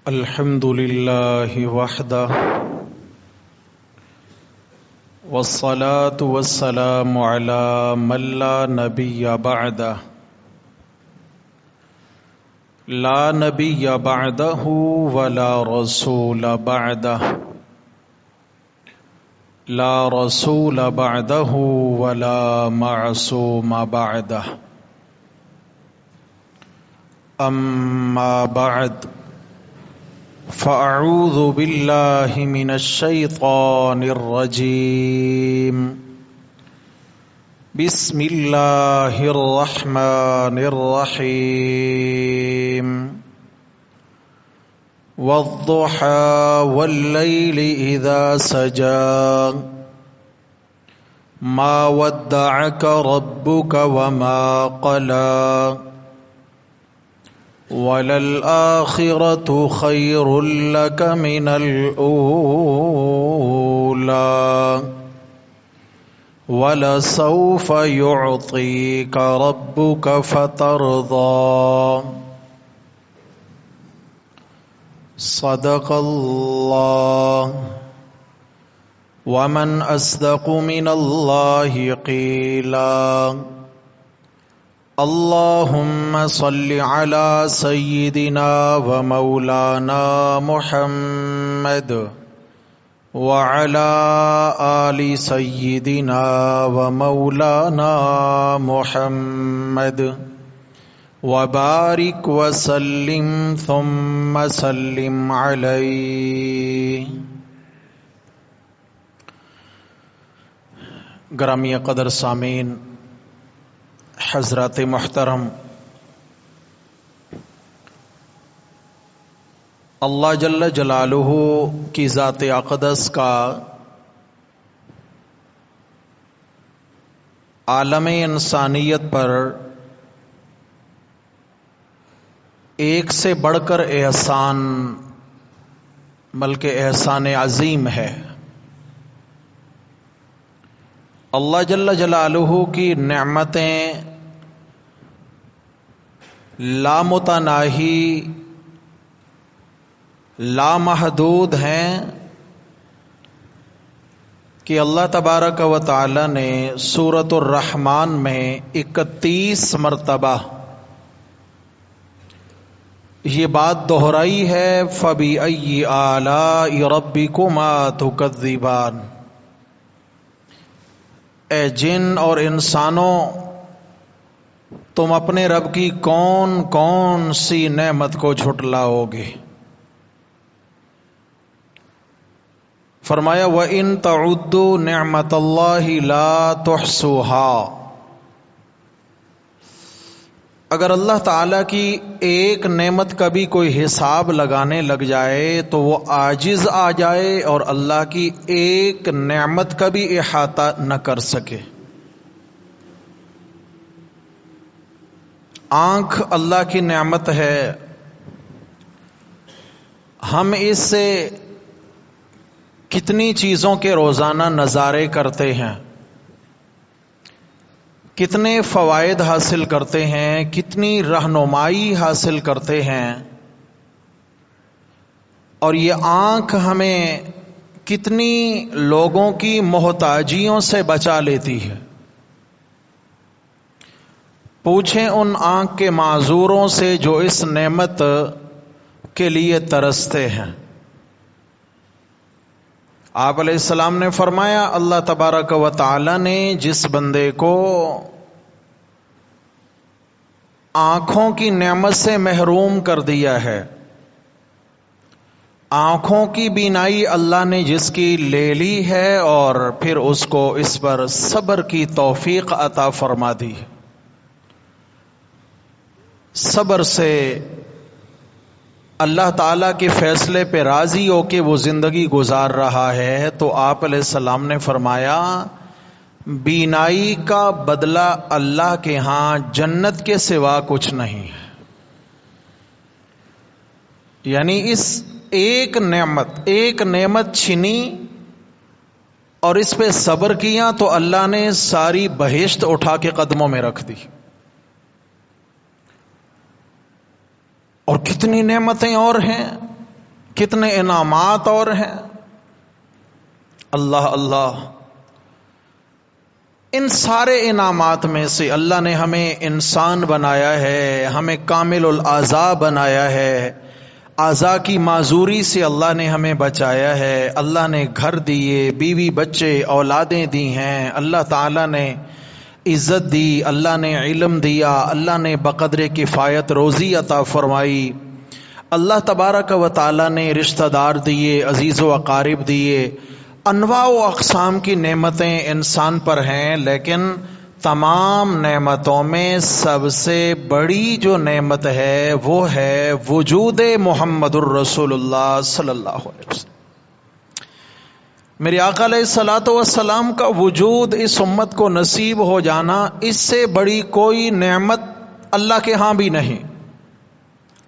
الحمد لله وحده والصلاة والسلام على من لا نبي بعده لا نبي بعده ولا رسول بعده لا رسول بعده ولا معصوم بعده أما بعد فأعوذ بالله من الشيطان الرجيم بسم الله الرحمن الرحيم والضحى والليل إذا سجى ما ودعك ربك وما قلى وَلَلْآخِرَةُ خَيْرٌ لَكَ مِنَ الْأُولَى وَلَسَوْفَ يُعْطِيكَ رَبُّكَ فَتَرْضَى صدق اللہ ومن أصدق من الله قيلا اللهم صل على سيدنا ومولانا محمد وعلى آل سيدنا ومولانا محمد وبارك وسلم ثم سلم عليه۔ گرامی قدر سامعین، حضرات محترم، اللہ جل جلالہ کی ذات اقدس کا عالم انسانیت پر ایک سے بڑھ کر احسان بلکہ احسان عظیم ہے۔ اللہ جل جلالہ کی نعمتیں لامتناہی لامحدود ہیں کہ اللہ تبارک و تعالی نے سورۃ الرحمن میں 31 مرتبہ یہ بات دہرائی ہے، فَبِأَيِّ آلَاءِ رَبِّكُمَا تُكَذِّبَانِ۔ اے جن اور انسانوں، تم اپنے رب کی کون کون سی نعمت کو جھٹلاؤ گے؟ فرمایا وَإِن تَعُدُّوا نِعْمَةَ اللَّهِ لَا تُحْصُوهَا۔ اگر اللہ تعالیٰ کی ایک نعمت کا بھی کوئی حساب لگانے لگ جائے تو وہ عاجز آ جائے اور اللہ کی ایک نعمت کا بھی احاطہ نہ کر سکے۔ آنکھ اللہ کی نعمت ہے، ہم اس سے کتنی چیزوں کے روزانہ نظارے کرتے ہیں، کتنے فوائد حاصل کرتے ہیں، کتنی رہنمائی حاصل کرتے ہیں، اور یہ آنکھ ہمیں کتنی لوگوں کی محتاجیوں سے بچا لیتی ہے۔ پوچھیں ان آنکھ کے معذوروں سے جو اس نعمت کے لیے ترستے ہیں۔ آپ علیہ السلام نے فرمایا، اللہ تبارک و تعالی نے جس بندے کو آنکھوں کی نعمت سے محروم کر دیا ہے، آنکھوں کی بینائی اللہ نے جس کی لے لی ہے اور پھر اس کو اس پر صبر کی توفیق عطا فرما دی، صبر سے اللہ تعالیٰ کے فیصلے پہ راضی ہو کے وہ زندگی گزار رہا ہے، تو آپ علیہ السلام نے فرمایا بینائی کا بدلہ اللہ کے ہاں جنت کے سوا کچھ نہیں ہے۔ یعنی اس ایک نعمت چھینی اور اس پہ صبر کیا تو اللہ نے ساری بہشت اٹھا کے قدموں میں رکھ دی۔ اور کتنی نعمتیں اور ہیں، کتنے انعامات اور ہیں. اللہ اللہ. ان سارے انعامات میں سے اللہ نے ہمیں انسان بنایا ہے، ہمیں کامل الاعضاء بنایا ہے، اعضاء کی معذوری سے اللہ نے ہمیں بچایا ہے. اللہ نے گھر دیے، بیوی بچے اولادیں دی ہیں، اللہ تعالیٰ نے عزت دی، اللہ نے علم دیا، اللہ نے بقدر کفایت روزی عطا فرمائی، اللہ تبارک و تعالیٰ نے رشتہ دار دیے، عزیز و اقارب دیے. انواع و اقسام کی نعمتیں انسان پر ہیں، لیکن تمام نعمتوں میں سب سے بڑی جو نعمت ہے وہ ہے وجود محمد الرسول اللہ صلی اللہ علیہ وسلم. میرے آقا علیہ الصلوۃ والسلام کا وجود اس امت کو نصیب ہو جانا، اس سے بڑی کوئی نعمت اللہ کے ہاں بھی نہیں.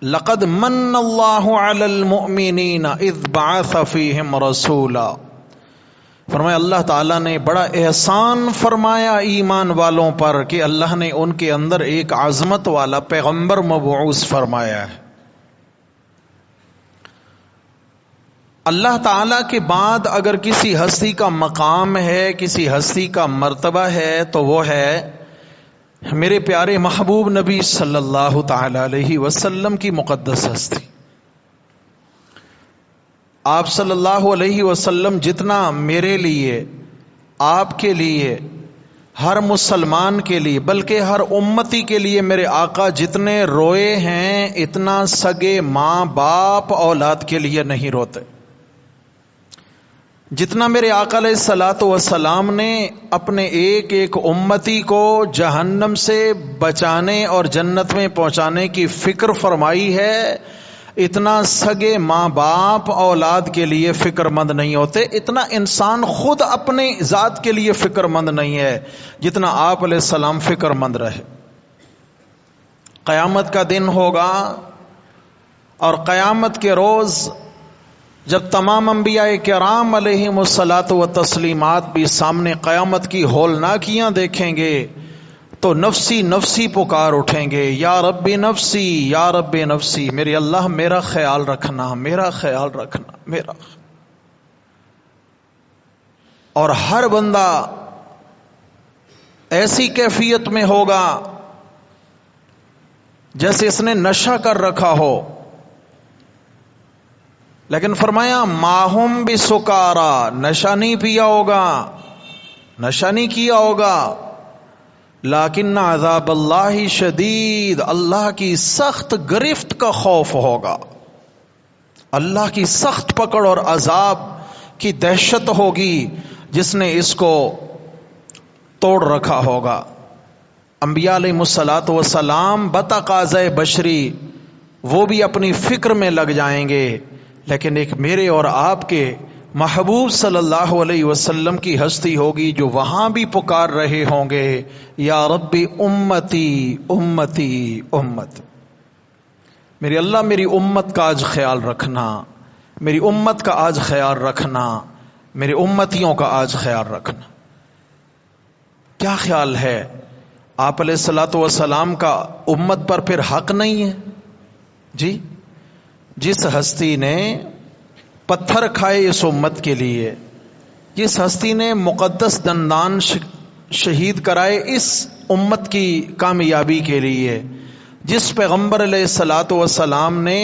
لقد من اللہ علی المؤمنین اذ بعث فیہم رسولا. فرمایا اللہ تعالیٰ نے بڑا احسان فرمایا ایمان والوں پر کہ اللہ نے ان کے اندر ایک عظمت والا پیغمبر مبعوث فرمایا ہے. اللہ تعالیٰ کے بعد اگر کسی ہستی کا مقام ہے، کسی ہستی کا مرتبہ ہے، تو وہ ہے میرے پیارے محبوب نبی صلی اللہ تعالی علیہ وسلم کی مقدس ہستی. آپ صلی اللہ علیہ وسلم جتنا میرے لیے، آپ کے لیے، ہر مسلمان کے لیے، بلکہ ہر امتی کے لیے میرے آقا جتنے روئے ہیں، اتنا سگے ماں باپ اولاد کے لیے نہیں روتے. جتنا میرے آقا علیہ الصلوۃ والسلام نے اپنے ایک ایک امتی کو جہنم سے بچانے اور جنت میں پہنچانے کی فکر فرمائی ہے، اتنا سگے ماں باپ اولاد کے لیے فکر مند نہیں ہوتے. اتنا انسان خود اپنے ذات کے لیے فکر مند نہیں ہے جتنا آپ علیہ السلام فکر مند رہے. قیامت کا دن ہوگا اور قیامت کے روز جب تمام انبیاء کرام علیہم الصلاۃ و تسلیمات بھی سامنے قیامت کی ہولناکیاں دیکھیں گے تو نفسی نفسی پکار اٹھیں گے، یا رب نفسی یا رب نفسی. میرے اللہ میرا خیال رکھنا، میرا خیال رکھنا، میرا. اور ہر بندہ ایسی کیفیت میں ہوگا جیسے اس نے نشہ کر رکھا ہو. لیکن فرمایا ماہم بسکارا، نشہ نہیں پیا ہوگا، نشہ نہیں کیا ہوگا، لیکن عذاب اللہ شدید، اللہ کی سخت گرفت کا خوف ہوگا، اللہ کی سخت پکڑ اور عذاب کی دہشت ہوگی جس نے اس کو توڑ رکھا ہوگا. انبیاء علیہ الصلوۃ والسلام بتقاضۂ بشری وہ بھی اپنی فکر میں لگ جائیں گے، لیکن ایک میرے اور آپ کے محبوب صلی اللہ علیہ وسلم کی ہستی ہوگی جو وہاں بھی پکار رہے ہوں گے، یا ربی امتی امتی امت. میری اللہ میری امت کا آج خیال رکھنا، میری امت کا آج خیال رکھنا، میری امتیوں کا آج خیال رکھنا. کیا خیال ہے آپ علیہ الصلوۃ والسلام کا امت پر پھر حق نہیں ہے؟ جی، جس ہستی نے پتھر کھائے اس امت کے لیے، جس ہستی نے مقدس دندان شہید کرائے اس امت کی کامیابی کے لیے، جس پیغمبر علیہ الصلوۃ والسلام نے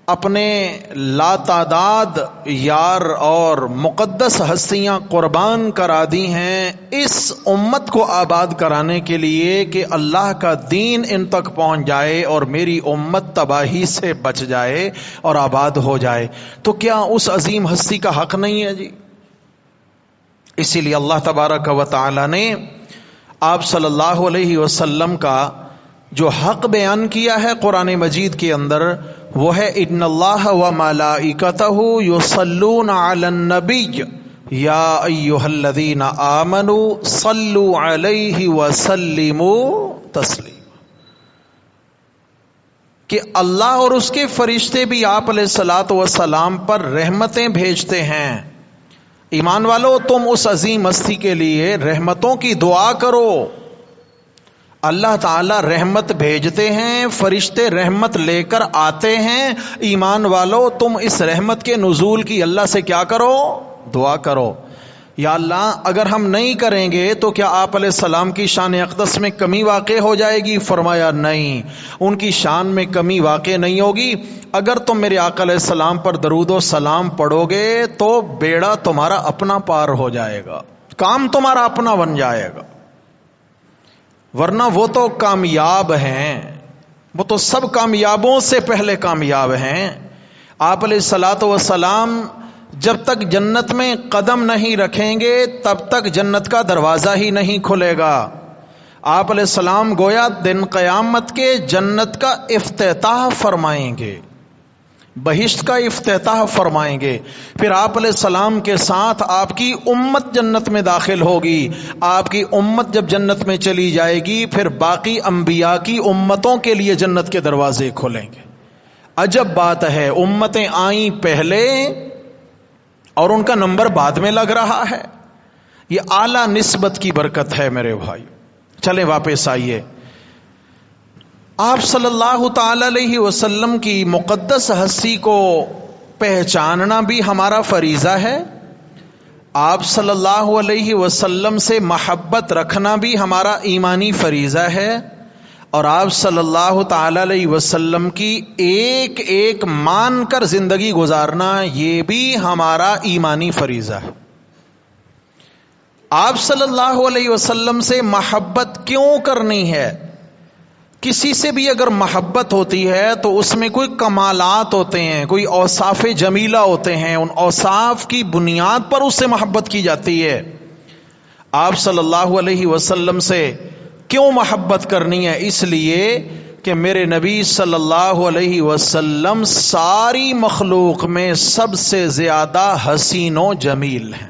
اپنے لاتعداد یار اور مقدس ہستیاں قربان کرا دی ہیں اس امت کو آباد کرانے کے لیے کہ اللہ کا دین ان تک پہنچ جائے اور میری امت تباہی سے بچ جائے اور آباد ہو جائے، تو کیا اس عظیم ہستی کا حق نہیں ہے؟ جی، اسی لیے اللہ تبارک و تعالی نے آپ صلی اللہ علیہ وسلم کا جو حق بیان کیا ہے قرآن مجید کے اندر، وہ ہے ان اللہ و ملائکتہ یصلون علی النبی یا ایھا الذین آمنوا صلوا علیہ وسلموا تسلیما، کہ اللہ اور اس کے فرشتے بھی آپ علیہ الصلوۃ والسلام پر رحمتیں بھیجتے ہیں. ایمان والو، تم اس عظیم ہستی کے لیے رحمتوں کی دعا کرو، اللہ تعالی رحمت بھیجتے ہیں، فرشتے رحمت لے کر آتے ہیں. ایمان والو تم اس رحمت کے نزول کی اللہ سے کیا کرو؟ دعا کرو. یا اللہ اگر ہم نہیں کریں گے تو کیا آپ علیہ السلام کی شان اقدس میں کمی واقع ہو جائے گی؟ فرمایا نہیں، ان کی شان میں کمی واقع نہیں ہوگی. اگر تم میرے آقا علیہ السلام پر درود و سلام پڑھو گے تو بیڑا تمہارا اپنا پار ہو جائے گا، کام تمہارا اپنا بن جائے گا. ورنہ وہ تو کامیاب ہیں، وہ تو سب کامیابوں سے پہلے کامیاب ہیں. آپ علیہ الصلوۃ والسلام جب تک جنت میں قدم نہیں رکھیں گے تب تک جنت کا دروازہ ہی نہیں کھلے گا. آپ علیہ السلام گویا دن قیامت کے جنت کا افتتاح فرمائیں گے، بہشت کا افتتاح فرمائیں گے. پھر آپ علیہ السلام کے ساتھ آپ کی امت جنت میں داخل ہوگی. آپ کی امت جب جنت میں چلی جائے گی پھر باقی انبیاء کی امتوں کے لیے جنت کے دروازے کھلیں گے. عجب بات ہے، امتیں آئیں پہلے اور ان کا نمبر بعد میں لگ رہا ہے. یہ اعلیٰ نسبت کی برکت ہے میرے بھائی. چلیں واپس آئیے. آپ صلی اللہ تعالی علیہ وسلم کی مقدس ہستی کو پہچاننا بھی ہمارا فریضہ ہے. آپ صلی اللہ علیہ وسلم سے محبت رکھنا بھی ہمارا ایمانی فریضہ ہے. اور آپ صلی اللہ تعالی علیہ وسلم کی ایک ایک مان کر زندگی گزارنا یہ بھی ہمارا ایمانی فریضہ ہے. آپ صلی اللہ علیہ وسلم سے محبت کیوں کرنی ہے؟ کسی سے بھی اگر محبت ہوتی ہے تو اس میں کوئی کمالات ہوتے ہیں، کوئی اوصاف جمیلہ ہوتے ہیں، ان اوصاف کی بنیاد پر اس سے محبت کی جاتی ہے. آپ صلی اللہ علیہ وسلم سے کیوں محبت کرنی ہے؟ اس لیے کہ میرے نبی صلی اللہ علیہ وسلم ساری مخلوق میں سب سے زیادہ حسین و جمیل ہیں.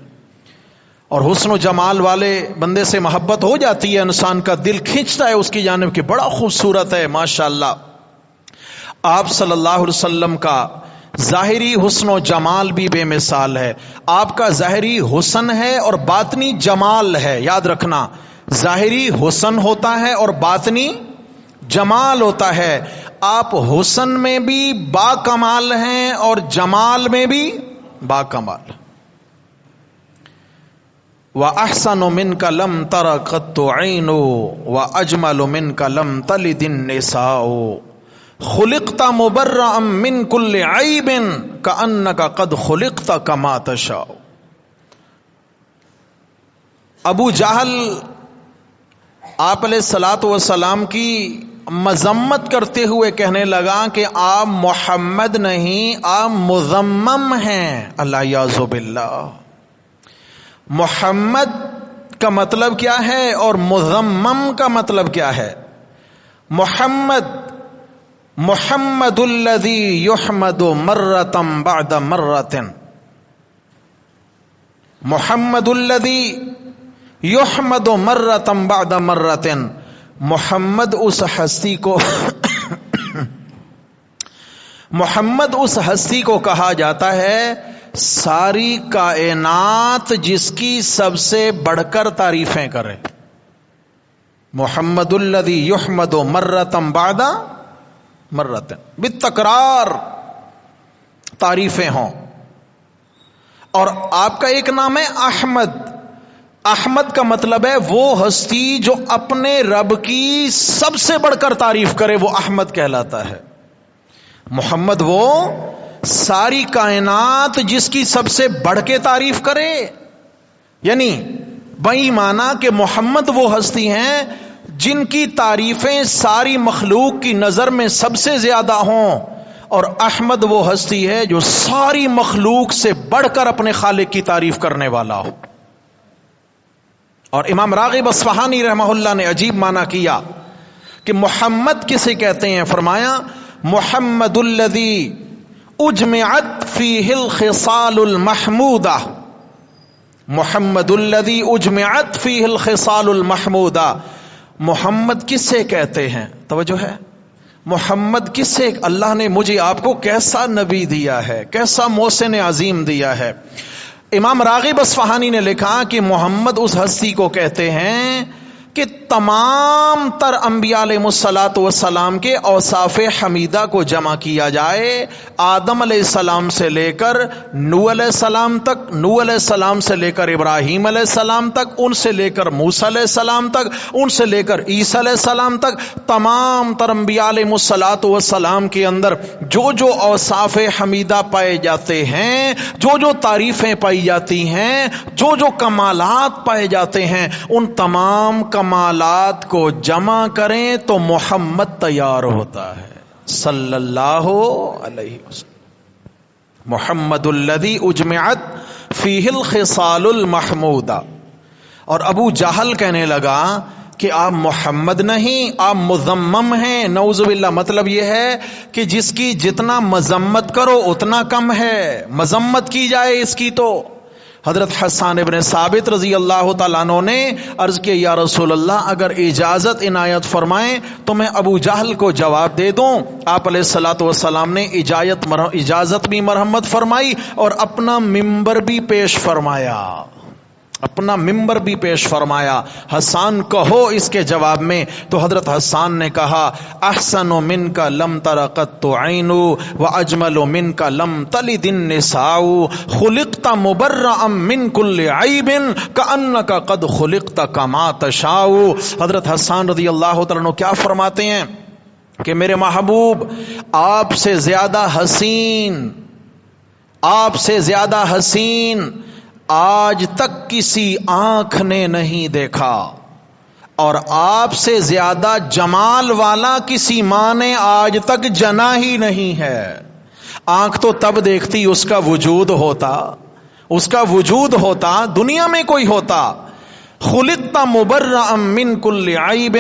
اور حسن و جمال والے بندے سے محبت ہو جاتی ہے، انسان کا دل کھینچتا ہے اس کی جانب کہ بڑا خوبصورت ہے ماشاءاللہ. آپ صلی اللہ علیہ وسلم کا ظاہری حسن و جمال بھی بے مثال ہے. آپ کا ظاہری حسن ہے اور باطنی جمال ہے. یاد رکھنا، ظاہری حسن ہوتا ہے اور باطنی جمال ہوتا ہے. آپ حسن میں بھی با کمال ہیں اور جمال میں بھی با کمال. وَأَحْسَنُ مِنْكَ لَمْ تَرَ قَطُّ عَيْنٌ وَأَجْمَلُ مِنْكَ لَمْ تَلِدِ النِّسَاءُ خُلِقْتَ مُبَرَّأً مِنْ كُلِّ عَيْبٍ كَأَنَّكَ قَدْ خُلِقْتَ كَمَا تَشَاءُ. ابو جہل آپ علیہ الصلوۃ والسلام کی مذمت کرتے ہوئے کہنے لگا کہ آپ محمد نہیں، آپ مذمم ہیں. اللہ یعوذ باللہ. محمد کا مطلب کیا ہے اور مذمم کا مطلب کیا ہے؟ محمد الذی یحمد مرۃ بعد مرۃ. محمد الذی یحمد مرۃ بعد مرۃ. محمد اس ہستی کو محمد اس ہستی کو کہا جاتا ہے ساری کائنات جس کی سب سے بڑھ کر تعریفیں کرے. محمد الذی یحمد مرۃ بعد مرۃ، بالتکرار تعریفیں ہوں. اور آپ کا ایک نام ہے احمد. احمد کا مطلب ہے وہ ہستی جو اپنے رب کی سب سے بڑھ کر تعریف کرے، وہ احمد کہلاتا ہے. محمد وہ ساری کائنات جس کی سب سے بڑھ کے تعریف کرے، یعنی بئی معنی کہ محمد وہ ہستی ہیں جن کی تعریفیں ساری مخلوق کی نظر میں سب سے زیادہ ہوں، اور احمد وہ ہستی ہے جو ساری مخلوق سے بڑھ کر اپنے خالق کی تعریف کرنے والا ہو. اور امام راغب اصفہانی رحمہ اللہ نے عجیب معنی کیا کہ محمد کسے کہتے ہیں؟ فرمایا محمد الذی اجمعت فیہ الخصال المحمودہ. محمد الذی اجمعت فیہ الخصال المحمودہ. محمد کسے کہتے ہیں؟ توجہ ہے، محمد کسے؟ اللہ نے مجھے آپ کو کیسا نبی دیا ہے، کیسا محسن عظیم دیا ہے. امام راغب اصفہانی نے لکھا کہ محمد اس ہستی کو کہتے ہیں کہ تمام تر انبیاء علیہ الصلوۃ والسلام کے اوصاف حمیدہ کو جمع کیا جائے، آدم علیہ السلام سے لے کر نوح علیہ السلام تک، نوح علیہ السلام سے لے کر ابراہیم علیہ السلام تک، ان سے لے کر موسیٰ علیہ السلام تک، ان سے لے کر عیسیٰ علیہ السلام تک، تمام تر انبیاء علیہ الصلوۃ والسلام کے اندر جو جو اوصاف حمیدہ پائے جاتے ہیں، جو جو تعریفیں پائی جاتی ہیں، جو جو کمالات پائے جاتے ہیں، ان تمام کمالات کو جمع کریں تو محمد تیار ہوتا ہے صلی اللہ علیہ وسلم۔ محمد الذی اجمعت فیہ الخصال المحمودہ۔ اور ابو جہل کہنے لگا کہ آپ محمد نہیں، آپ مذمم ہیں، نعوذ باللہ۔ مطلب یہ ہے کہ جس کی جتنا مذمت کرو اتنا کم ہے، مذمت کی جائے اس کی تو۔ حضرت حسان ابن ثابت رضی اللہ تعالیٰ عنہ نے عرض کیا یا رسول اللہ اگر اجازت عنایت فرمائیں تو میں ابو جہل کو جواب دے دوں۔ آپ علیہ الصلوۃ والسلام نے اجازت بھی مرحمت فرمائی اور اپنا ممبر بھی پیش فرمایا، اپنا ممبر بھی پیش فرمایا۔ حسان کہو اس کے جواب میں، تو حضرت حسان نے کہا احسن منک لم تر قط عین واجمل منک لم تلد النساء خلقت مبرئا من كل عیب کانک قد خلقت کما تشاء۔ حضرت حسان رضی اللہ تعالیٰ عنہ کیا فرماتے ہیں کہ میرے محبوب آپ سے زیادہ حسین، آپ سے زیادہ حسین آج تک کسی آنکھ نے نہیں دیکھا، اور آپ سے زیادہ جمال والا کسی ماں نے آج تک جنا ہی نہیں ہے۔ آنکھ تو تب دیکھتی اس کا وجود ہوتا، اس کا وجود ہوتا، دنیا میں کوئی ہوتا۔ خلقت مبرئا من کل عیب،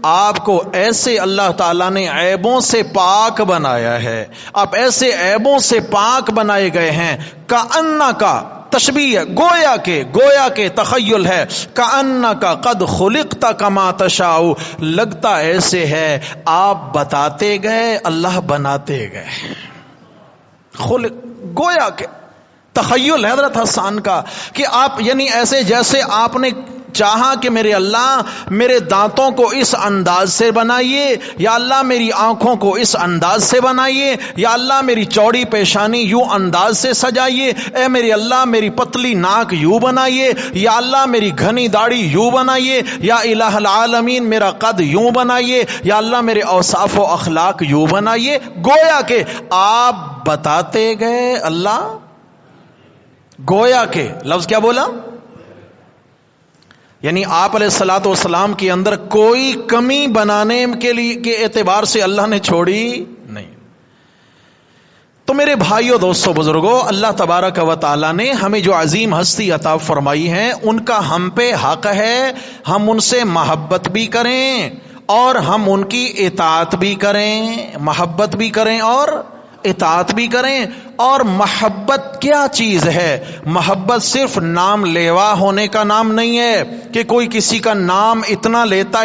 آپ کو ایسے اللہ تعالیٰ نے عیبوں سے پاک بنایا ہے، آپ ایسے عیبوں سے پاک بنائے گئے ہیں کأنکا، تشبیہ گویا کے تخیل ہے، کأنک قد خلقت کما تشاء، لگتا ایسے ہے آپ بتاتے گئے اللہ بناتے گئے۔ گویا کے تخیل حضرت حسان کا کہ آپ یعنی ایسے جیسے آپ نے چاہا کہ میرے اللہ میرے دانتوں کو اس انداز سے بنائیے، یا اللہ میری آنکھوں کو اس انداز سے بنائیے، یا اللہ میری چوڑی پیشانی یوں انداز سے سجائیے، اے میرے اللہ میری پتلی ناک یوں بنائیے، یا اللہ میری گھنی داڑھی یوں بنائیے، یا الہ العالمین میرا قد یوں بنائیے، یا اللہ میرے اوصاف و اخلاق یوں بنائیے۔ گویا کہ آپ بتاتے گئے اللہ، گویا کے لفظ کیا بولا؟ یعنی آپ علیہ الصلوۃ والسلام کے اندر کوئی کمی بنانے کے اعتبار سے اللہ نے چھوڑی نہیں۔ تو میرے بھائیوں دوستوں بزرگوں، اللہ تبارک و تعالی نے ہمیں جو عظیم ہستی عطا فرمائی ہیں ان کا ہم پہ حق ہے، ہم ان سے محبت بھی کریں اور ہم ان کی اطاعت بھی کریں، محبت بھی کریں اور اطاعت بھی کریں۔ اور محبت کیا چیز ہے؟ محبت صرف نام لیوا ہونے کا نام نہیں ہے کہ کوئی کسی کا نام اتنا لیتا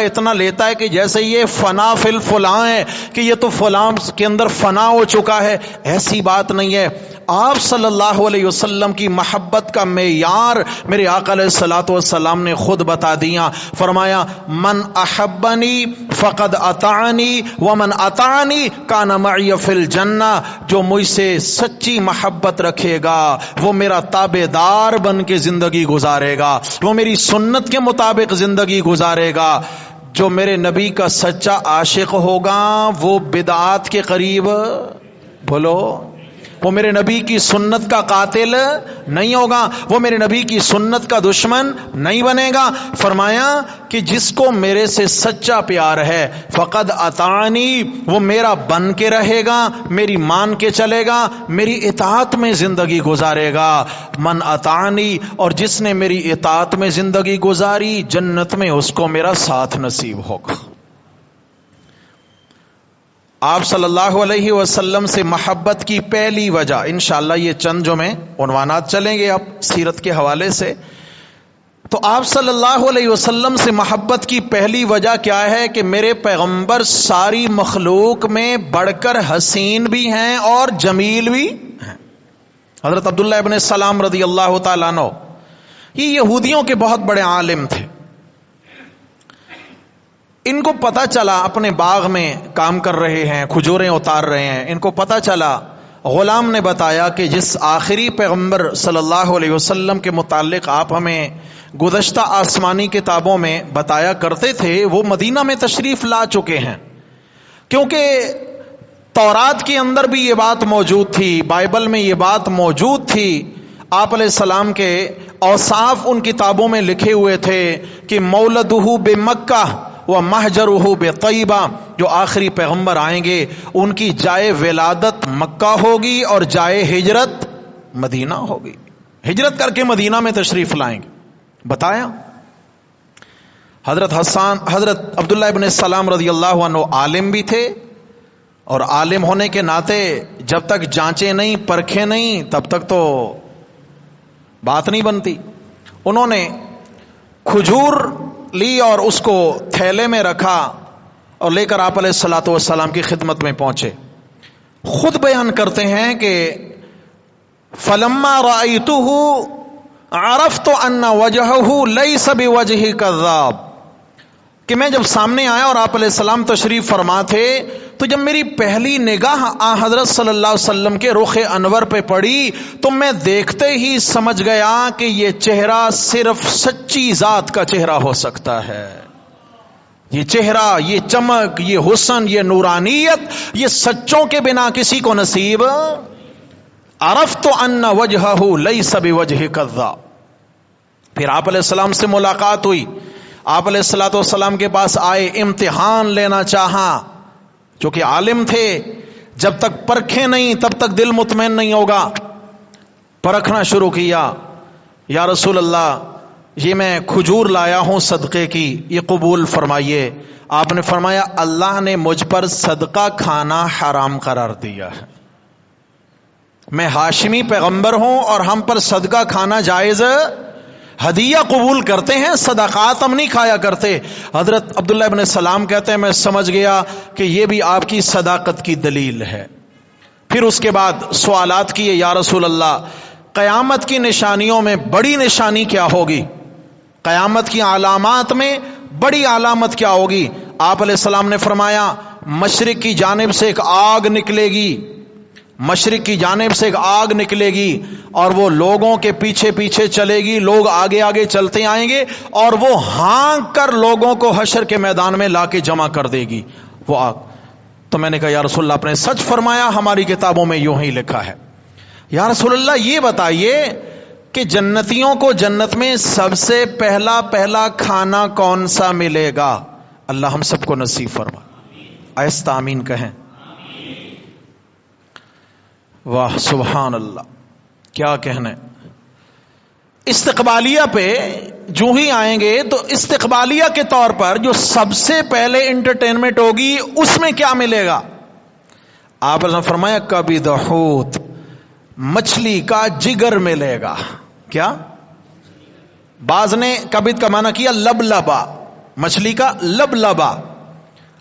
ہے کہ جیسے یہ فنا فی الفلاں ہے کہ یہ تو فلاں کے اندر فنا ہو چکا ہے، ایسی بات نہیں ہے۔ آپ صلی اللہ علیہ وسلم کی محبت کا معیار میرے آقا علیہ الصلوۃ والسلام نے خود بتا دیا، فرمایا من احبنی فقد اطاعنی ومن اطاعنی کان معی فی الجنہ، جو مجھ سے سچی محبت رکھے گا وہ میرا تابع دار بن کے زندگی گزارے گا، وہ میری سنت کے مطابق زندگی گزارے گا۔ جو میرے نبی کا سچا عاشق ہوگا وہ بدعات کے قریب، بولو، وہ میرے نبی کی سنت کا قاتل نہیں ہوگا، وہ میرے نبی کی سنت کا دشمن نہیں بنے گا۔ فرمایا کہ جس کو میرے سے سچا پیار ہے فقد اطاعنی، وہ میرا بن کے رہے گا، میری مان کے چلے گا، میری اطاعت میں زندگی گزارے گا۔ من اطاعنی، اور جس نے میری اطاعت میں زندگی گزاری جنت میں اس کو میرا ساتھ نصیب ہوگا۔ آپ صلی اللہ علیہ وسلم سے محبت کی پہلی وجہ، انشاءاللہ یہ چند جو میں عنوانات چلیں گے اب سیرت کے حوالے سے، تو آپ صلی اللہ علیہ وسلم سے محبت کی پہلی وجہ کیا ہے کہ میرے پیغمبر ساری مخلوق میں بڑھ کر حسین بھی ہیں اور جمیل بھی ہیں۔ حضرت عبداللہ ابن سلام رضی اللہ تعالیٰ عنہ یہ یہودیوں کے بہت بڑے عالم تھے، ان کو پتا چلا، اپنے باغ میں کام کر رہے ہیں، کھجوریں اتار رہے ہیں، ان کو پتا چلا، غلام نے بتایا کہ جس آخری پیغمبر صلی اللہ علیہ وسلم کے متعلق آپ ہمیں گزشتہ آسمانی کتابوں میں بتایا کرتے تھے وہ مدینہ میں تشریف لا چکے ہیں. کیونکہ تورات کے اندر بھی یہ بات موجود تھی، بائبل میں یہ بات موجود تھی، آپ علیہ السلام کے اوصاف ان کتابوں میں لکھے ہوئے تھے کہ مولدہ بمکہ و مہجرہ بطیبہ، جو آخری پیغمبر آئیں گے ان کی جائے ولادت مکہ ہوگی اور جائے ہجرت مدینہ ہوگی، ہجرت کر کے مدینہ میں تشریف لائیں گے. بتایا. حضرت عبداللہ ابن سلام رضی اللہ عنہ عالم بھی تھے، اور عالم ہونے کے ناطے جب تک جانچے نہیں پرکھے نہیں تب تک تو بات نہیں بنتی. انہوں نے کھجور لی اور اس کو تھیلے میں رکھا اور لے کر آپ علیہ الصلوۃ والسلام کی خدمت میں پہنچے. خود بیان کرتے ہیں کہ فلما رأیتہ عرفت ان وجہہ لیس بوجہ کذاب، کہ میں جب سامنے آیا اور آپ علیہ السلام تشریف فرما تھے تو جب میری پہلی نگاہ حضرت صلی اللہ علیہ وسلم کے رخ انور پہ پڑی تو میں دیکھتے ہی سمجھ گیا کہ یہ چہرہ صرف سچی ذات کا چہرہ ہو سکتا ہے. یہ چہرہ، یہ چمک، یہ حسن، یہ نورانیت، یہ سچوں کے بنا کسی کو نصیب. عرفت ان وجہہ لیس بوجہ کذاب. پھر آپ علیہ السلام سے ملاقات ہوئی، آپ علیہ الصلوۃ والسلام کے پاس آئے، امتحان لینا چاہا، چونکہ عالم تھے، جب تک پرکھے نہیں تب تک دل مطمئن نہیں ہوگا. پرکھنا شروع کیا. یا رسول اللہ، یہ میں کھجور لایا ہوں صدقے کی، یہ قبول فرمائیے. آپ نے فرمایا اللہ نے مجھ پر صدقہ کھانا حرام قرار دیا ہے. میں ہاشمی پیغمبر ہوں اور ہم پر صدقہ کھانا جائز، ہدیہ قبول کرتے ہیں، صدقات ہم نہیں کھایا کرتے. حضرت عبداللہ ابن سلام کہتے ہیں میں سمجھ گیا کہ یہ بھی آپ کی صداقت کی دلیل ہے. پھر اس کے بعد سوالات کیے، یا رسول اللہ قیامت کی نشانیوں میں بڑی نشانی کیا ہوگی؟ قیامت کی علامات میں بڑی علامت کیا ہوگی؟ آپ علیہ السلام نے فرمایا مشرق کی جانب سے ایک آگ نکلے گی، مشرق کی جانب سے ایک آگ نکلے گی اور وہ لوگوں کے پیچھے پیچھے چلے گی، لوگ آگے آگے چلتے آئیں گے اور وہ ہانک کر لوگوں کو حشر کے میدان میں لا کے جمع کر دے گی وہ آگ. تو میں نے کہا یا رسول اللہ آپ نے سچ فرمایا، ہماری کتابوں میں یوں ہی لکھا ہے. یا رسول اللہ یہ بتائیے کہ جنتیوں کو جنت میں سب سے پہلا کھانا کون سا ملے گا؟ اللہ ہم سب کو نصیب فرما. آہستہ آمین کہیں. واہ سبحان اللہ، کیا کہنے. استقبالیہ پہ جو ہی آئیں گے تو استقبالیہ کے طور پر جو سب سے پہلے انٹرٹینمنٹ ہوگی اس میں کیا ملے گا؟ آپ نے فرمایا کبھی دحوت، مچھلی کا جگر ملے گا. کیا؟ بعض نے کبد کا معنی کیا لبلبا، مچھلی کا لبلبا.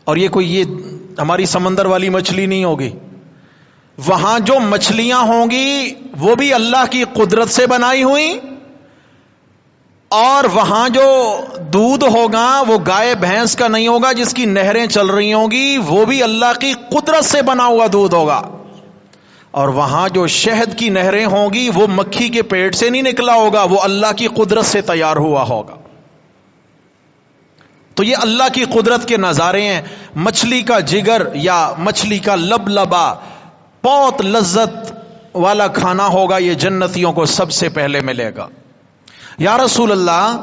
اور یہ کوئی یہ ہماری سمندر والی مچھلی نہیں ہوگی. وہاں جو مچھلیاں ہوں گی وہ بھی اللہ کی قدرت سے بنائی ہوئی، اور وہاں جو دودھ ہوگا وہ گائے بھینس کا نہیں ہوگا جس کی نہریں چل رہی ہوں گی، وہ بھی اللہ کی قدرت سے بنا ہوا دودھ ہوگا. اور وہاں جو شہد کی نہریں ہوں گی وہ مکھی کے پیٹ سے نہیں نکلا ہوگا، وہ اللہ کی قدرت سے تیار ہوا ہوگا. تو یہ اللہ کی قدرت کے نظارے ہیں. مچھلی کا جگر یا مچھلی کا لبلبا بہت لذت والا کھانا ہوگا، یہ جنتیوں کو سب سے پہلے ملے گا. یا رسول اللہ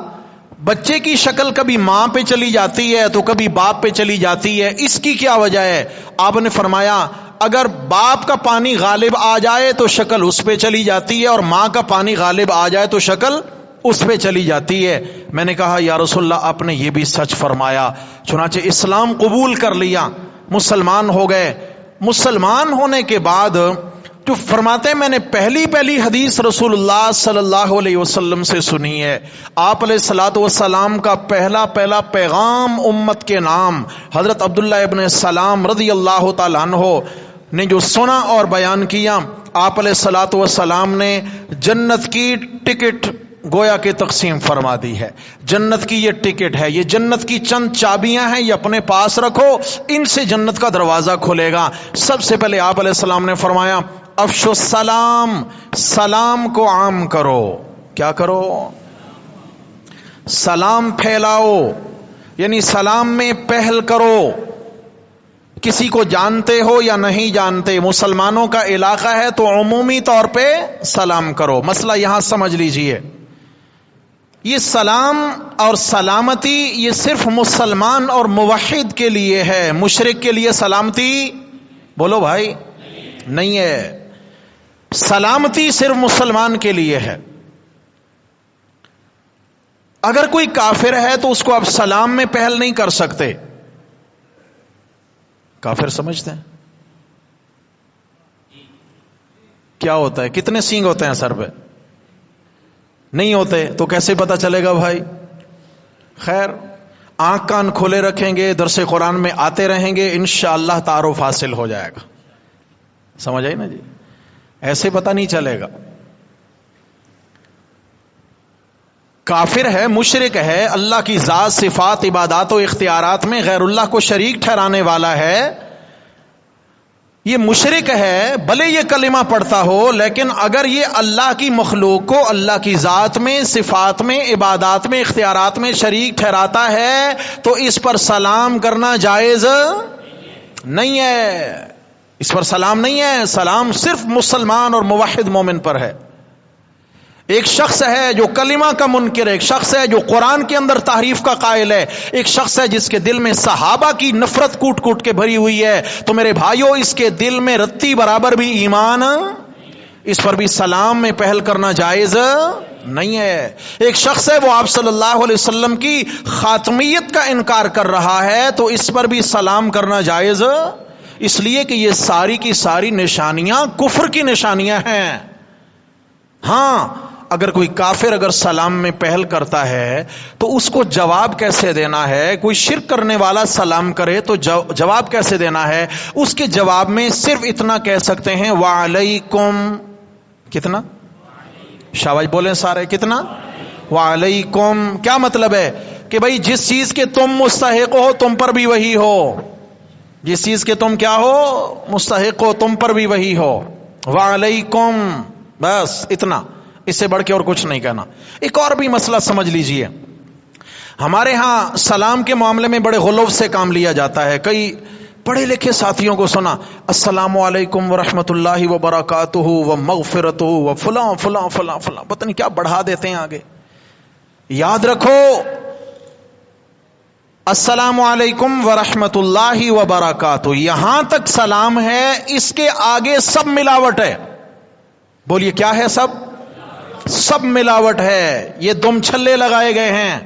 بچے کی شکل کبھی ماں پہ چلی جاتی ہے تو کبھی باپ پہ چلی جاتی ہے، اس کی کیا وجہ ہے؟ آپ نے فرمایا اگر باپ کا پانی غالب آ جائے تو شکل اس پہ چلی جاتی ہے، اور ماں کا پانی غالب آ جائے تو شکل اس پہ چلی جاتی ہے. میں نے کہا یا رسول اللہ آپ نے یہ بھی سچ فرمایا. چنانچہ اسلام قبول کر لیا، مسلمان ہو گئے. مسلمان ہونے کے بعد جو فرماتے ہیں میں نے پہلی حدیث رسول اللہ صلی اللہ علیہ وسلم سے سنی ہے. آپ علیہ الصلوۃ والسلام کا پہلا پیغام امت کے نام حضرت عبداللہ ابن سلام رضی اللہ تعالیٰ عنہ نے جو سنا اور بیان کیا. آپ علیہ الصلوۃ والسلام نے جنت کی ٹکٹ گویا کہ تقسیم فرما دی ہے. جنت کی یہ ٹکٹ ہے, یہ جنت کی چند چابیاں ہیں, یہ اپنے پاس رکھو, ان سے جنت کا دروازہ کھلے گا. سب سے پہلے آپ علیہ السلام نے فرمایا افشو السلام, سلام کو عام کرو. کیا کرو؟ سلام پھیلاؤ, یعنی سلام میں پہل کرو. کسی کو جانتے ہو یا نہیں جانتے, مسلمانوں کا علاقہ ہے تو عمومی طور پہ سلام کرو. مسئلہ یہاں سمجھ لیجئے, یہ سلام اور سلامتی یہ صرف مسلمان اور موحد کے لیے ہے, مشرک کے لیے سلامتی بولو بھائی نہیں ہے. سلامتی صرف مسلمان کے لیے ہے. اگر کوئی کافر ہے تو اس کو آپ سلام میں پہل نہیں کر سکتے. کافر سمجھتے ہیں کیا ہوتا ہے؟ کتنے سینگ ہوتے ہیں سر پہ؟ نہیں ہوتے تو کیسے پتا چلے گا بھائی؟ خیر, آنکھ کان کھولے رکھیں گے, درس قرآن میں آتے رہیں گے, انشاءاللہ تعارف حاصل ہو جائے گا. سمجھ آئی نا جی؟ ایسے پتا نہیں چلے گا. کافر ہے, مشرک ہے, اللہ کی ذات صفات عبادات و اختیارات میں غیر اللہ کو شریک ٹھہرانے والا ہے. یہ مشرک ہے, بھلے یہ کلمہ پڑھتا ہو, لیکن اگر یہ اللہ کی مخلوق کو اللہ کی ذات میں, صفات میں, عبادات میں, اختیارات میں شریک ٹھہراتا ہے تو اس پر سلام کرنا جائز نہیں ہے. اس پر سلام نہیں ہے. سلام صرف مسلمان اور موحد مومن پر ہے. ایک شخص ہے جو کلمہ کا منکر ہے, ایک شخص ہے جو قرآن کے اندر تحریف کا قائل ہے, ایک شخص ہے جس کے دل میں صحابہ کی نفرت کوٹ کوٹ کے بھری ہوئی ہے, تو میرے بھائیوں اس کے دل میں رتی برابر بھی ایمان, اس پر بھی سلام میں پہل کرنا جائز نہیں ہے. ایک شخص ہے وہ آپ صلی اللہ علیہ وسلم کی خاتمیت کا انکار کر رہا ہے, تو اس پر بھی سلام کرنا جائز, اس لیے کہ یہ ساری کی ساری نشانیاں کفر کی نشانیاں ہیں. ہاں, اگر کوئی کافر اگر سلام میں پہل کرتا ہے تو اس کو جواب کیسے دینا ہے؟ کوئی شرک کرنے والا سلام کرے تو جواب کیسے دینا ہے؟ اس کے جواب میں صرف اتنا کہہ سکتے ہیں وعلیکم. کتنا؟ شاباش بولیں سارے, کتنا؟ وعلیکم. کیا مطلب ہے؟ کہ بھئی جس چیز کے تم مستحق ہو تم پر بھی وہی ہو, جس چیز کے تم کیا ہو مستحق ہو تم پر بھی وہی ہو. وعلیکم, بس اتنا, اس سے بڑھ کے اور کچھ نہیں کہنا. ایک اور بھی مسئلہ سمجھ لیجئے, ہمارے ہاں سلام کے معاملے میں بڑے غلو سے کام لیا جاتا ہے. کئی پڑھے لکھے ساتھیوں کو سنا السلام علیکم ورحمۃ اللہ وبرکاتہ ومغفرتہ وفلاں فلاں فلاں فلاں, پتہ نہیں کیا بڑھا دیتے ہیں آگے. یاد رکھو السلام علیکم ورحمۃ اللہ وبرکاتہ یہاں تک سلام ہے, اس کے آگے سب ملاوٹ ہے. بولیے کیا ہے؟ سب ملاوٹ ہے. یہ دم چھلے لگائے گئے ہیں.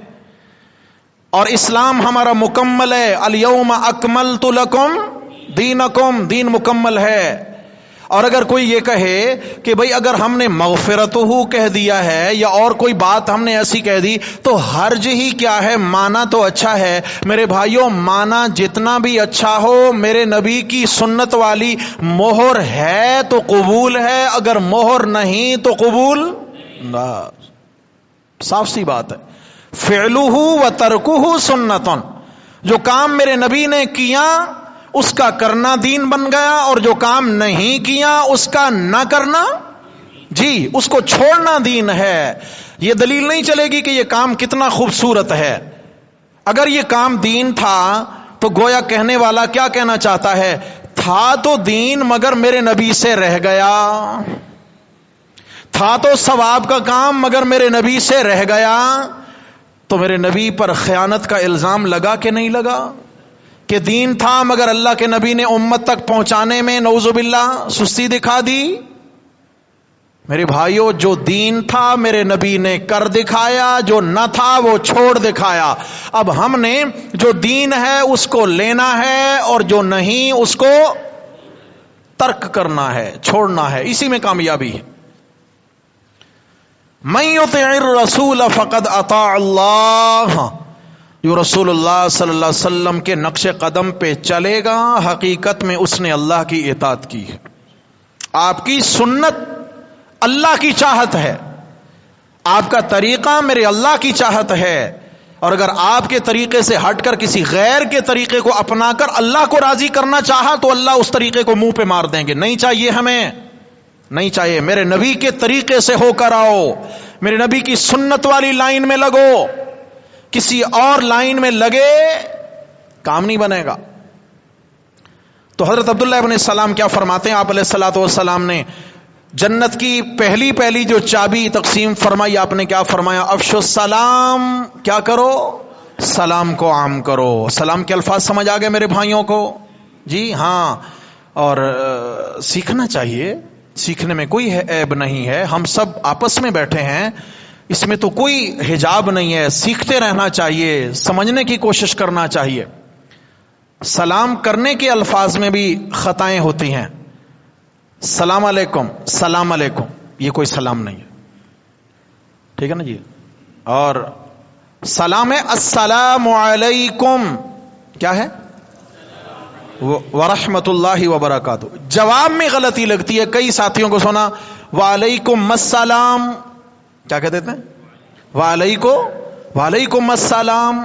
اور اسلام ہمارا مکمل ہے. الیوم اکملت لکم دینکم, دین مکمل ہے. اور اگر کوئی یہ کہے کہ بھئی اگر ہم نے مغفرتہ کہہ دیا ہے یا اور کوئی بات ہم نے ایسی کہہ دی تو حرج ہی کیا ہے؟ معنی تو اچھا ہے. میرے بھائیوں, معنی جتنا بھی اچھا ہو, میرے نبی کی سنت والی مہر ہے تو قبول ہے, اگر مہر نہیں تو قبول نہ. صاف سی بات ہے. فعلہ و ترکہ سنتن, جو کام میرے نبی نے کیا اس کا کرنا دین بن گیا, اور جو کام نہیں کیا اس کا نہ کرنا, جی اس کو چھوڑنا دین ہے. یہ دلیل نہیں چلے گی کہ یہ کام کتنا خوبصورت ہے. اگر یہ کام دین تھا تو گویا کہنے والا کیا کہنا چاہتا ہے؟ تھا تو دین مگر میرے نبی سے رہ گیا, تھا تو ثواب کا کام مگر میرے نبی سے رہ گیا. تو میرے نبی پر خیانت کا الزام لگا کہ نہیں لگا؟ کہ دین تھا مگر اللہ کے نبی نے امت تک پہنچانے میں نعوذ باللہ سستی دکھا دی. میرے بھائیوں, جو دین تھا میرے نبی نے کر دکھایا, جو نہ تھا وہ چھوڑ دکھایا. اب ہم نے جو دین ہے اس کو لینا ہے, اور جو نہیں اس کو ترک کرنا ہے, چھوڑنا ہے. اسی میں کامیابی ہے. من یطع الرسول فقد اطاع اللہ, جو رسول اللہ صلی اللہ علیہ وسلم کے نقش قدم پہ چلے گا حقیقت میں اس نے اللہ کی اطاعت کی ہے. آپ کی سنت اللہ کی چاہت ہے, آپ کا طریقہ میرے اللہ کی چاہت ہے، اور اگر آپ کے طریقے سے ہٹ کر کسی غیر کے طریقے کو اپنا کر اللہ کو راضی کرنا چاہا تو اللہ اس طریقے کو منہ پہ مار دیں گے. نہیں چاہیے، ہمیں نہیں چاہیے. میرے نبی کے طریقے سے ہو کر آؤ، میرے نبی کی سنت والی لائن میں لگو. کسی اور لائن میں لگے کام نہیں بنے گا. تو حضرت عبداللہ ابن السلام کیا فرماتے ہیں؟ آپ علیہ الصلوۃ والسلام نے جنت کی پہلی جو چابی تقسیم فرمائی، آپ نے کیا فرمایا؟ افشو السلام. کیا کرو؟ سلام کو عام کرو. سلام کے الفاظ سمجھ آ گئے میرے بھائیوں کو؟ جی ہاں. اور سیکھنا چاہیے، سیکھنے میں کوئی عیب نہیں ہے. ہم سب آپس میں بیٹھے ہیں، اس میں تو کوئی حجاب نہیں ہے. سیکھتے رہنا چاہیے، سمجھنے کی کوشش کرنا چاہیے. سلام کرنے کے الفاظ میں بھی خطائیں ہوتی ہیں. سلام علیکم، سلام علیکم، یہ کوئی سلام نہیں ہے، ٹھیک ہے نا جی. اور سلام ہے السلام علیکم، کیا ہے؟ ورحمۃ اللہ وبرکاتہ. جواب میں غلطی لگتی ہے. کئی ساتھیوں کو سنا وعلیکم السلام، کیا کہتے ہیں؟ وعلیکم السلام.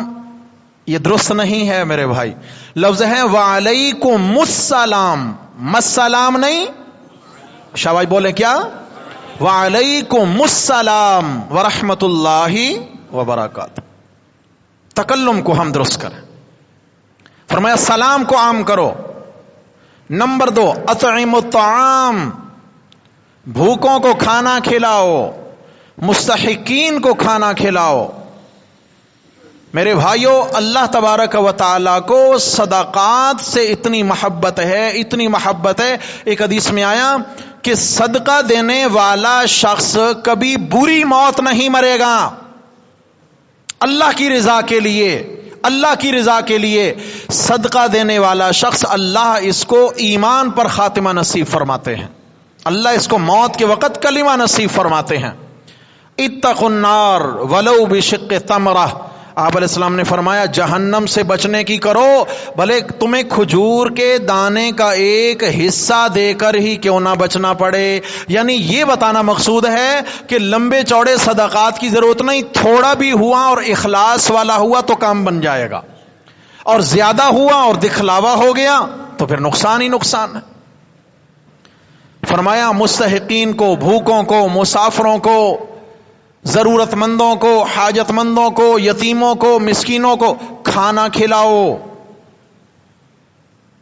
یہ درست نہیں ہے میرے بھائی. لفظ ہے وعلیکم السلام، مسلام نہیں. شاباش بولے کیا؟ وعلیکم السلام ورحمۃ اللہ وبرکاتہ. تکلم کو ہم درست کریں. فرمایا سلام کو عام کرو. نمبر 2 اطعموا الطعام، بھوکوں کو کھانا کھلاؤ، مستحقین کو کھانا کھلاؤ. میرے بھائیوں، اللہ تبارک و تعالیٰ کو صدقات سے اتنی محبت ہے، اتنی محبت ہے. ایک حدیث میں آیا کہ صدقہ دینے والا شخص کبھی بری موت نہیں مرے گا. اللہ کی رضا کے لیے، اللہ کی رضا کے لیے صدقہ دینے والا شخص اللہ اس کو ایمان پر خاتمہ نصیب فرماتے ہیں. اللہ اس کو موت کے وقت کلمہ نصیب فرماتے ہیں. اتقوا النار ولو بشق تمرہ. آپ علیہ السلام نے فرمایا جہنم سے بچنے کی کرو، بھلے تمہیں کھجور کے دانے کا ایک حصہ دے کر ہی کیوں نہ بچنا پڑے. یعنی یہ بتانا مقصود ہے کہ لمبے چوڑے صدقات کی ضرورت نہیں. تھوڑا بھی ہوا اور اخلاص والا ہوا تو کام بن جائے گا، اور زیادہ ہوا اور دکھلاوا ہو گیا تو پھر نقصان ہی نقصان ہے. فرمایا مستحقین کو، بھوکوں کو، مسافروں کو، ضرورت مندوں کو، حاجت مندوں کو، یتیموں کو، مسکینوں کو کھانا کھلاؤ.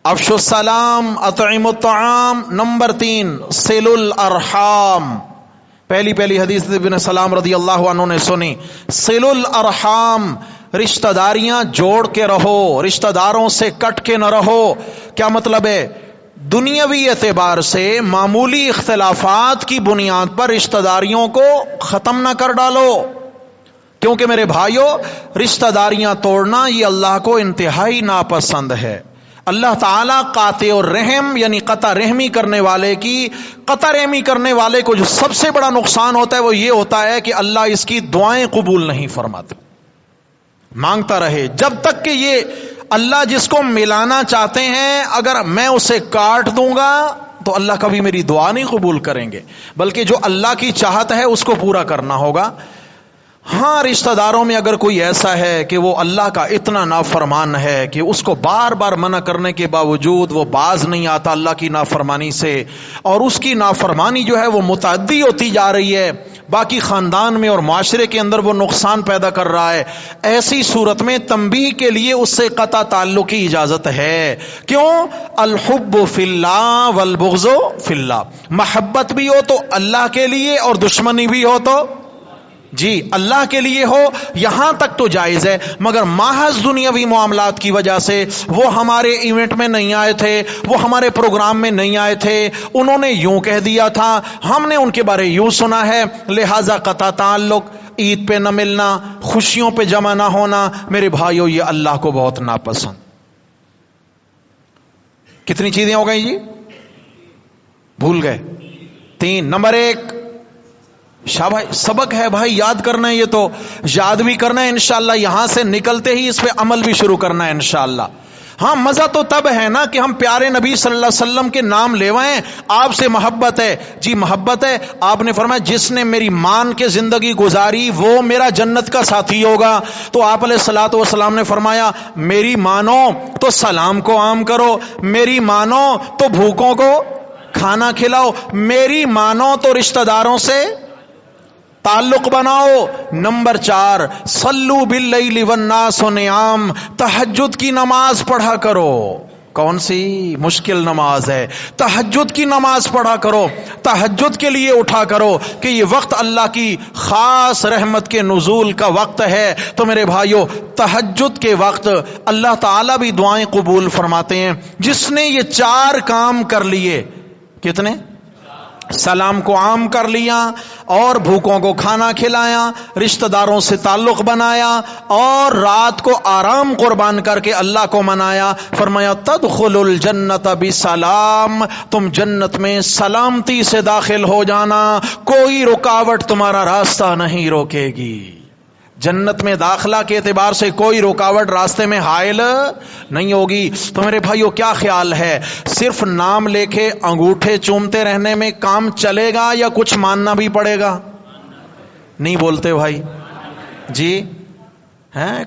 افشوا السلام، اطعموا الطعام. نمبر 3 صل الارحام. پہلی حدیث ابن سلام رضی اللہ عنہ نے سنی. صل الارحام، رشتہ داریاں جوڑ کے رہو، رشتہ داروں سے کٹ کے نہ رہو. کیا مطلب ہے؟ دنیاوی اعتبار سے معمولی اختلافات کی بنیاد پر رشتہ داریوں کو ختم نہ کر ڈالو، کیونکہ میرے بھائیوں رشتہ داریاں توڑنا یہ اللہ کو انتہائی ناپسند ہے. اللہ تعالیٰ قاطع الرحم یعنی قطع رحمی کرنے والے کی، قطع رحمی کرنے والے کو جو سب سے بڑا نقصان ہوتا ہے وہ یہ ہوتا ہے کہ اللہ اس کی دعائیں قبول نہیں فرماتے. مانگتا رہے جب تک کہ یہ اللہ جس کو ملانا چاہتے ہیں اگر میں اسے کاٹ دوں گا تو اللہ کبھی میری دعا نہیں قبول کریں گے، بلکہ جو اللہ کی چاہت ہے اس کو پورا کرنا ہوگا. ہاں رشتہ داروں میں اگر کوئی ایسا ہے کہ وہ اللہ کا اتنا نافرمان ہے کہ اس کو بار بار منع کرنے کے باوجود وہ باز نہیں آتا اللہ کی نافرمانی سے، اور اس کی نافرمانی جو ہے وہ متعدی ہوتی جا رہی ہے، باقی خاندان میں اور معاشرے کے اندر وہ نقصان پیدا کر رہا ہے، ایسی صورت میں تنبیہ کے لیے اس سے قطع تعلق کی اجازت ہے. کیوں؟ الحب فی اللہ والبغض فی اللہ. محبت بھی ہو تو اللہ کے لیے اور دشمنی بھی ہو تو جی اللہ کے لیے ہو، یہاں تک تو جائز ہے. مگر محض دنیاوی معاملات کی وجہ سے وہ ہمارے ایونٹ میں نہیں آئے تھے، وہ ہمارے پروگرام میں نہیں آئے تھے، انہوں نے یوں کہہ دیا تھا، ہم نے ان کے بارے یوں سنا ہے، لہذا قطع تعلق، عید پہ نہ ملنا، خوشیوں پہ جمع نہ ہونا، میرے بھائیو یہ اللہ کو بہت ناپسند. کتنی چیزیں ہو گئی جی؟ بھول گئے 3. نمبر 1 شاباش، سبق ہے بھائی، یاد کرنا ہے، یہ تو یاد بھی کرنا ہے انشاءاللہ، یہاں سے نکلتے ہی اس پہ عمل بھی شروع کرنا ہے انشاءاللہ. ہاں مزہ تو تب ہے نا کہ ہم پیارے نبی صلی اللہ علیہ وسلم کے نام لیوائیں، آپ سے محبت ہے، جی محبت ہے۔ آپ نے فرمایا جس نے میری مان کے زندگی گزاری وہ میرا جنت کا ساتھی ہوگا۔ تو آپ علیہ الصلوۃ والسلام نے فرمایا میری مانو تو سلام کو عام کرو، میری مانو تو بھوکوں کو کھانا کھلاؤ، میری مانو تو رشتہ داروں سے تعلق بناؤ۔ نمبر 4، صلو باللیل والناس نیام، تہجد کی نماز پڑھا کرو۔ کون سی مشکل نماز ہے، تہجد کی نماز پڑھا کرو، تہجد کے لیے اٹھا کرو کہ یہ وقت اللہ کی خاص رحمت کے نزول کا وقت ہے۔ تو میرے بھائیو تہجد کے وقت اللہ تعالیٰ بھی دعائیں قبول فرماتے ہیں۔ جس نے یہ 4 کام کر لیے، کتنے؟ سلام کو عام کر لیا، اور بھوکوں کو کھانا کھلایا، رشتہ داروں سے تعلق بنایا، اور رات کو آرام قربان کر کے اللہ کو منایا، فرمایا تدخل الجنت بسلام، تم جنت میں سلامتی سے داخل ہو جانا، کوئی رکاوٹ تمہارا راستہ نہیں روکے گی۔ جنت میں داخلہ کے اعتبار سے کوئی رکاوٹ راستے میں حائل نہیں ہوگی۔ تو میرے بھائیو کیا خیال ہے، صرف نام لے کے انگوٹھے چومتے رہنے میں کام چلے گا یا کچھ ماننا بھی پڑے گا؟ نہیں بولتے بھائی جی،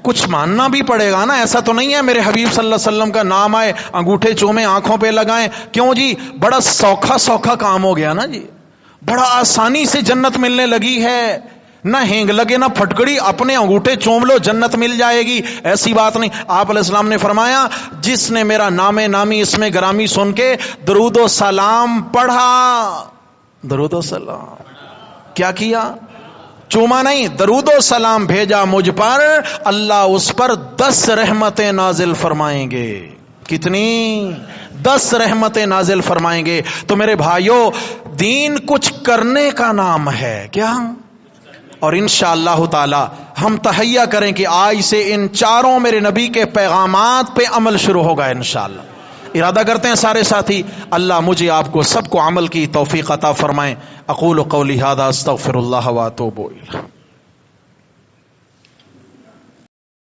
کچھ ماننا بھی پڑے گا نا۔ ایسا تو نہیں ہے میرے حبیب صلی اللہ علیہ وسلم کا نام آئے انگوٹھے چومیں آنکھوں پہ لگائیں، کیوں جی بڑا سوکھا کام ہو گیا نا جی، بڑا آسانی سے جنت ملنے لگی ہے، نہ ہینگ لگے نہ پھٹکڑی، اپنے انگوٹھے چوم لو جنت مل جائے گی، ایسی بات نہیں۔ آپ علیہ السلام نے فرمایا جس نے میرا نام نامی اس میں گرامی سن کے درود و سلام پڑھا، درود و سلام کیا کیا؟ چوما نہیں، درود و سلام بھیجا مجھ پر، اللہ اس پر 10 رحمتیں نازل فرمائیں گے۔ کتنی؟ 10 رحمتیں نازل فرمائیں گے۔ تو میرے بھائیوں دین کچھ کرنے کا نام ہے کیا؟ اور انشاءاللہ تعالی ہم تہیہ کریں کہ آج سے ان 4 میرے نبی کے پیغامات پہ عمل شروع ہوگا انشاءاللہ۔ ارادہ کرتے ہیں سارے ساتھی، اللہ مجھے آپ کو سب کو عمل کی توفیق عطا فرمائیں۔ اقول قولی ھذا استغفر اللہ واتوب الیہ۔